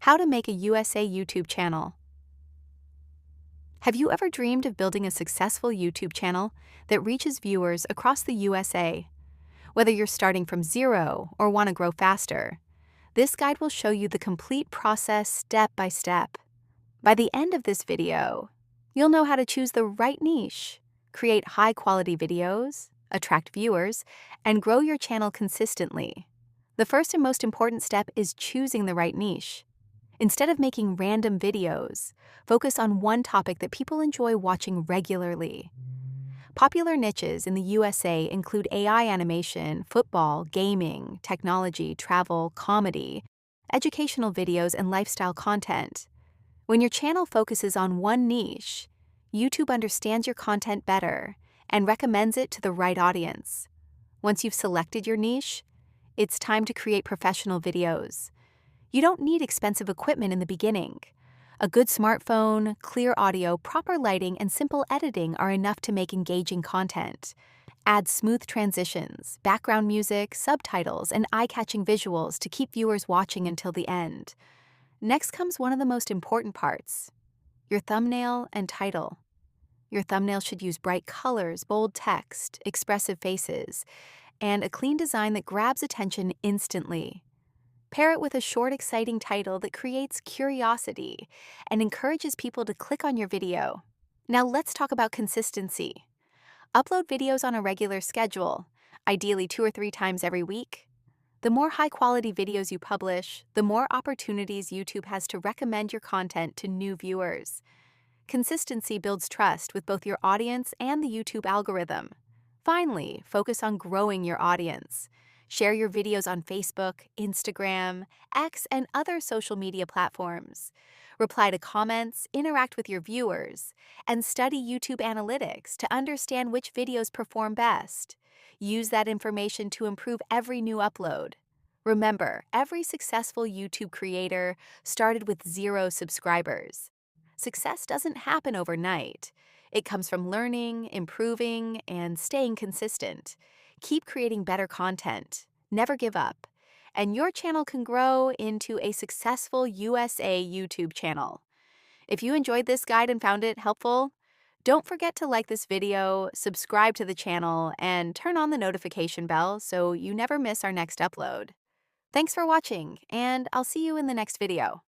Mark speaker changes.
Speaker 1: How to make a USA YouTube channel. Have you ever dreamed of building a successful YouTube channel that reaches viewers across the USA? Whether you're starting from zero or want to grow faster, this guide will show you the complete process step by step. By the end of this video, you'll know how to choose the right niche, create high-quality videos, attract viewers, and grow your channel consistently. The first and most important step is choosing the right niche. Instead of making random videos, focus on one topic that people enjoy watching regularly. Popular niches in the USA include AI animation, football, gaming, technology, travel, comedy, educational videos, and lifestyle content. When your channel focuses on one niche, YouTube understands your content better and recommends it to the right audience. Once you've selected your niche, it's time to create professional videos. You don't need expensive equipment in the beginning. A good smartphone, clear audio, proper lighting, and simple editing are enough to make engaging content. Add smooth transitions, background music, subtitles, and eye-catching visuals to keep viewers watching until the end. Next comes one of the most important parts: your thumbnail and title. Your thumbnail should use bright colors, bold text, expressive faces, and a clean design that grabs attention instantly. Pair it with a short, exciting title that creates curiosity and encourages people to click on your video. Now let's talk about consistency. Upload videos on a regular schedule, ideally 2 or 3 times every week. The more high-quality videos you publish, the more opportunities YouTube has to recommend your content to new viewers. Consistency builds trust with both your audience and the YouTube algorithm. Finally, focus on growing your audience. Share your videos on Facebook, Instagram, X, and other social media platforms. Reply to comments, interact with your viewers, and study YouTube analytics to understand which videos perform best. Use that information to improve every new upload. Remember, every successful YouTube creator started with 0 subscribers. Success doesn't happen overnight. It comes from learning, improving, and staying consistent. Keep creating better content. Never give up. And your channel can grow into a successful USA YouTube channel. If you enjoyed this guide and found it helpful, don't forget to like this video, subscribe to the channel, and turn on the notification bell so you never miss our next upload. Thanks for watching, and I'll see you in the next video.